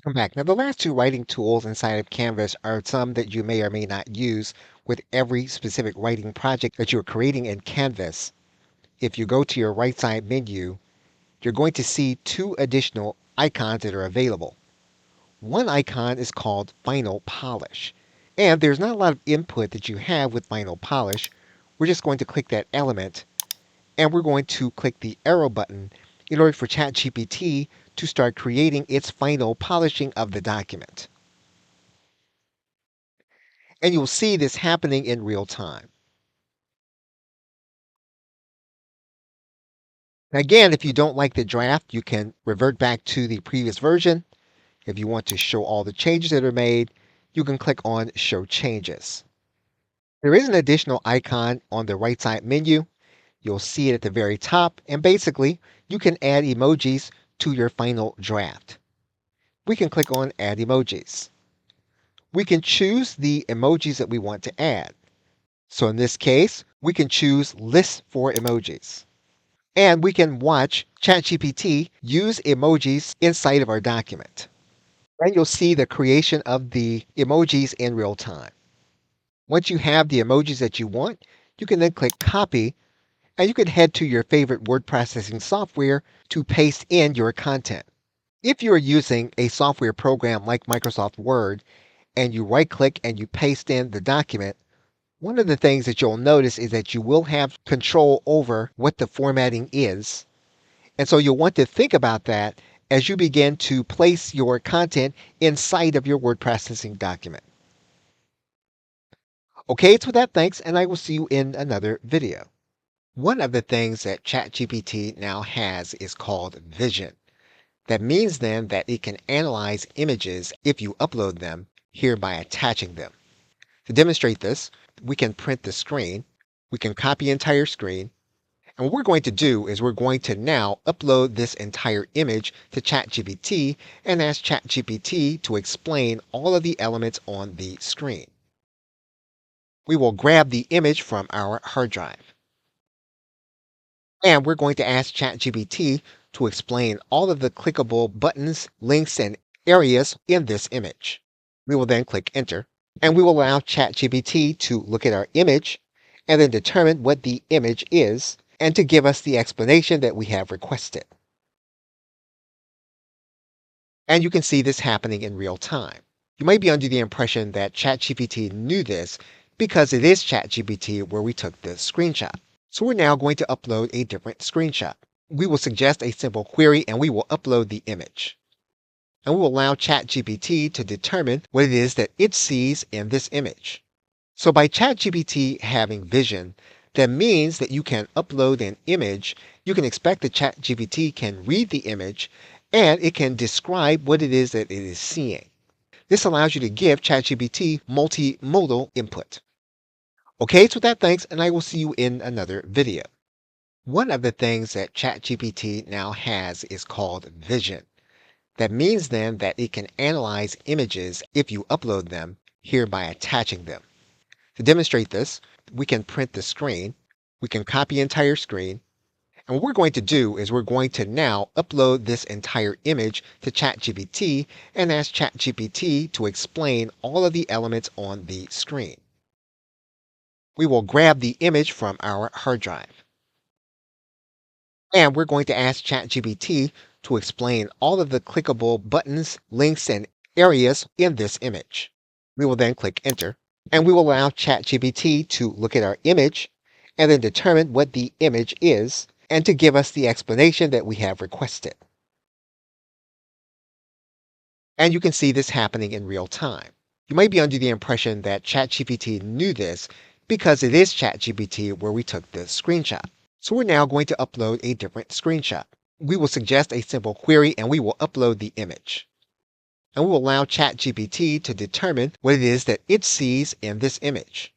Come back. Now, the last two writing tools inside of Canvas are some that you may or may not use with every specific writing project that you're creating in Canvas. If you go to your right side menu, you're going to see two additional icons that are available. One icon is called Final Polish, and there's not a lot of input that you have with Final Polish. We're just going to click that element, and we're going to click the arrow button in order for ChatGPT to start creating its final polishing of the document. And you'll see this happening in real time. Again, if you don't like the draft, you can revert back to the previous version. If you want to show all the changes that are made, you can click on Show Changes. There is an additional icon on the right side menu. You'll see it at the very top, and basically, you can add emojis to your final draft. We can click on Add Emojis. We can choose the emojis that we want to add. So in this case, we can choose List for Emojis. And we can watch ChatGPT use emojis inside of our document. And you'll see the creation of the emojis in real time. Once you have the emojis that you want, you can then click Copy, and you can head to your favorite word processing software to paste in your content. If you're using a software program like Microsoft Word and you right click and you paste in the document, one of the things that you'll notice is that you will have control over what the formatting is. And so you'll want to think about that as you begin to place your content inside of your word processing document. Okay, it's with that, thanks, and I will see you in another video. One of the things that ChatGPT now has is called Vision. That means then that it can analyze images if you upload them, hereby attaching them. To demonstrate this, we can print the screen, we can copy entire screen, and what we're going to do is we're going to now upload this entire image to ChatGPT and ask ChatGPT to explain all of the elements on the screen. We will grab the image from our hard drive. And we're going to ask ChatGPT to explain all of the clickable buttons, links, and areas in this image. We will then click Enter, and we will allow ChatGPT to look at our image and then determine what the image is and to give us the explanation that we have requested. And you can see this happening in real time. You might be under the impression that ChatGPT knew this because it is ChatGPT where we took the screenshot. So we're now going to upload a different screenshot. We will suggest a simple query and we will upload the image. And we will allow ChatGPT to determine what it is that it sees in this image. So by ChatGPT having vision, that means that you can upload an image. You can expect that ChatGPT can read the image and it can describe what it is that it is seeing. This allows you to give ChatGPT multimodal input. Okay, so with that, thanks, and I will see you in another video. One of the things that ChatGPT now has is called Vision. That means then that it can analyze images if you upload them, hereby attaching them. To demonstrate this, we can print the screen, we can copy entire screen, and what we're going to do is we're going to now upload this entire image to ChatGPT and ask ChatGPT to explain all of the elements on the screen. We will grab the image from our hard drive. And we're going to ask ChatGPT to explain all of the clickable buttons, links, and areas in this image. We will then click Enter, and we will allow ChatGPT to look at our image and then determine what the image is and to give us the explanation that we have requested. And you can see this happening in real time. You might be under the impression that ChatGPT knew this because it is ChatGPT where we took the screenshot. So we're now going to upload a different screenshot. We will suggest a simple query and we will upload the image. And we will allow ChatGPT to determine what it is that it sees in this image.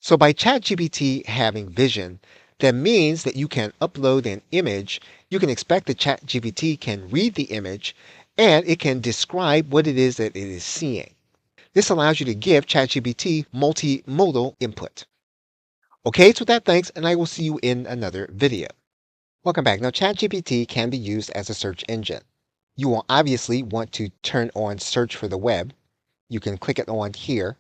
So by ChatGPT having vision, that means that you can upload an image. You can expect that ChatGPT can read the image and it can describe what it is that it is seeing. This allows you to give ChatGPT multimodal input. Okay, so with that, thanks, and I will see you in another video. Welcome back. Now, ChatGPT can be used as a search engine. You will obviously want to turn on search for the web. You can click it on here.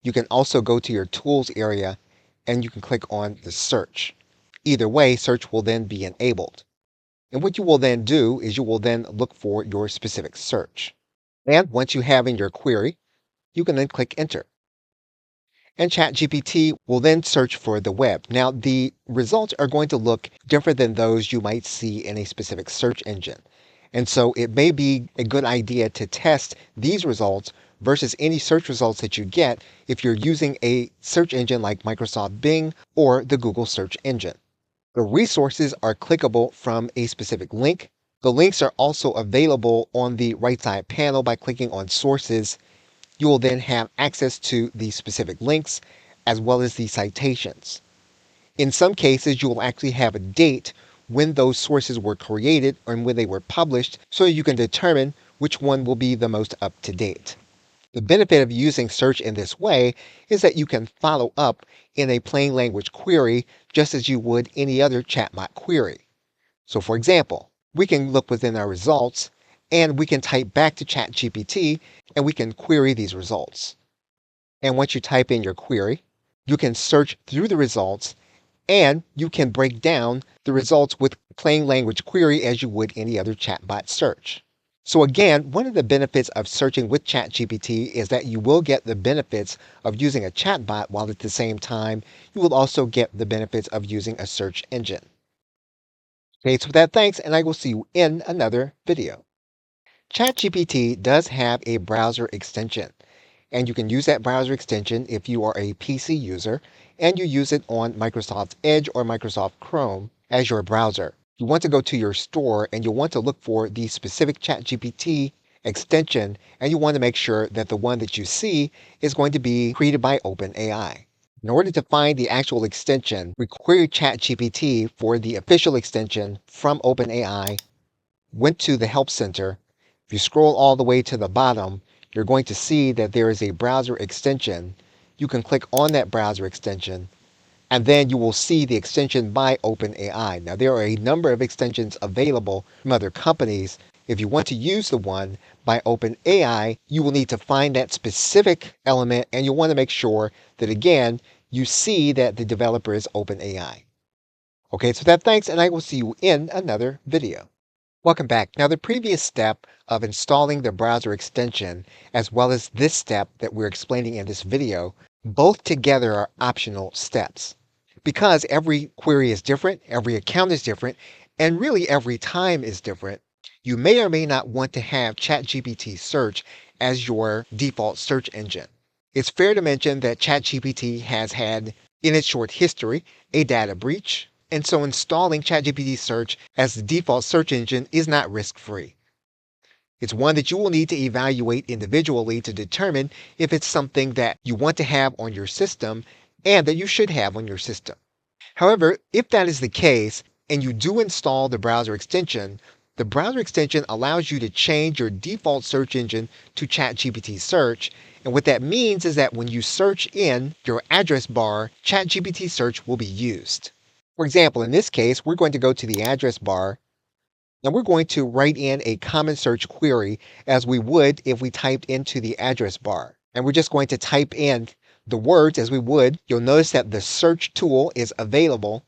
You can also go to your tools area and you can click on the search. Either way, search will then be enabled. And what you will then do is you will then look for your specific search. And once you have in your query, you can then click enter. And ChatGPT will then search for the web. Now, the results are going to look different than those you might see in a specific search engine. And so it may be a good idea to test these results versus any search results that you get if you're using a search engine like Microsoft Bing or the Google search engine. The resources are clickable from a specific link. The links are also available on the right side panel by clicking on sources. You will then have access to the specific links as well as the citations. In some cases, you will actually have a date when those sources were created and when they were published so you can determine which one will be the most up to date. The benefit of using search in this way is that you can follow up in a plain language query just as you would any other chatbot query. So for example, we can look within our results and we can type back to ChatGPT and we can query these results. And once you type in your query, you can search through the results and you can break down the results with plain language query as you would any other chatbot search. So again, one of the benefits of searching with ChatGPT is that you will get the benefits of using a chatbot while at the same time you will also get the benefits of using a search engine. Okay, so with that, thanks, and I will see you in another video. ChatGPT does have a browser extension, and you can use that browser extension if you are a PC user and you use it on Microsoft Edge or Microsoft Chrome as your browser. You want to go to your store and you'll want to look for the specific ChatGPT extension, and you want to make sure that the one that you see is going to be created by OpenAI. In order to find the actual extension, we queried ChatGPT for the official extension from OpenAI, went to the Help Center. If you scroll all the way to the bottom, you're going to see that there is a browser extension. You can click on that browser extension, and then you will see the extension by OpenAI. Now, there are a number of extensions available from other companies. If you want to use the one by OpenAI, you will need to find that specific element, and you'll want to make sure that, again, you see that the developer is OpenAI. Okay, so that thanks, and I will see you in another video. Welcome back. Now, the previous step of installing the browser extension, as well as this step that we're explaining in this video, both together are optional steps. Because every query is different, every account is different, and really every time is different, you may or may not want to have ChatGPT Search as your default search engine. It's fair to mention that ChatGPT has had, in its short history, a data breach, and so installing ChatGPT Search as the default search engine is not risk-free. It's one that you will need to evaluate individually to determine if it's something that you want to have on your system and that you should have on your system. However, if that is the case and you do install the browser extension allows you to change your default search engine to ChatGPT Search. And what that means is that when you search in your address bar, ChatGPT Search will be used. For example, in this case, we're going to go to the address bar and we're going to write in a common search query as we would if we typed into the address bar. And we're just going to type in the words as we would. You'll notice that the search tool is available.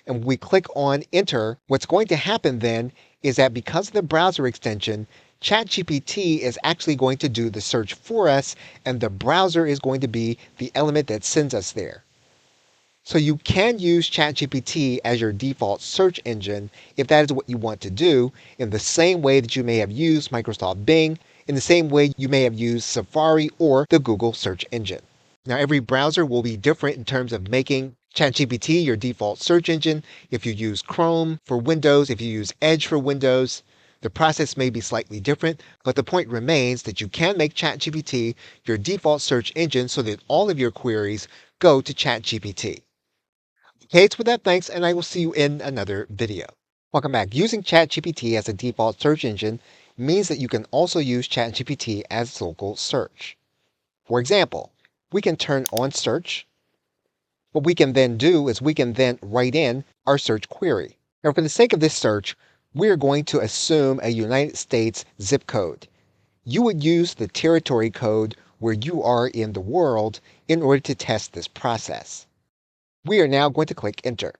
And when we click on enter, what's going to happen then is that because of the browser extension, ChatGPT is actually going to do the search for us, and the browser is going to be the element that sends us there. So you can use ChatGPT as your default search engine if that is what you want to do, in the same way that you may have used Microsoft Bing, in the same way you may have used Safari or the Google search engine. Now, every browser will be different in terms of making ChatGPT your default search engine. If you use Chrome for Windows, if you use Edge for Windows, the process may be slightly different, but the point remains that you can make ChatGPT your default search engine so that all of your queries go to ChatGPT. Okay, it's with that, thanks, and I will see you in another video. Welcome back. Using ChatGPT as a default search engine means that you can also use ChatGPT as local search. For example, we can turn on search. What we can then do is we can then write in our search query. Now, for the sake of this search, we're going to assume a United States zip code. You would use the territory code where you are in the world in order to test this process. We are now going to click enter.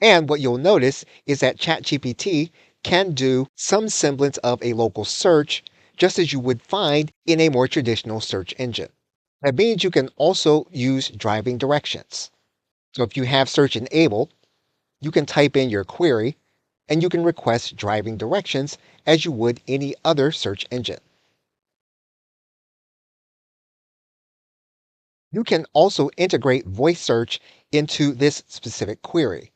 And what you'll notice is that ChatGPT can do some semblance of a local search, just as you would find in a more traditional search engine. That means you can also use driving directions. So if you have search enabled, you can type in your query and you can request driving directions as you would any other search engine. You can also integrate voice search into this specific query.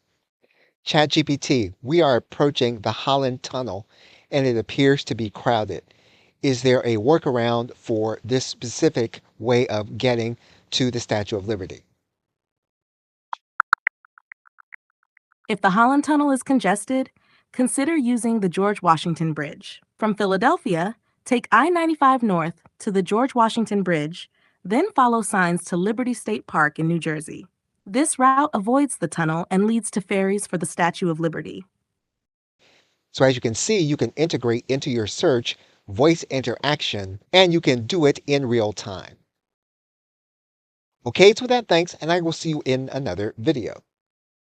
ChatGPT, we are approaching the Holland Tunnel and it appears to be crowded. Is there a workaround for this specific way of getting to the Statue of Liberty? If the Holland Tunnel is congested, consider using the George Washington Bridge. From Philadelphia, take I-95 north to the George Washington Bridge, then follow signs to Liberty State Park in New Jersey. This route avoids the tunnel and leads to ferries for the Statue of Liberty. So as you can see, you can integrate into your search voice interaction and you can do it in real time. Okay, so with that, thanks, and I will see you in another video.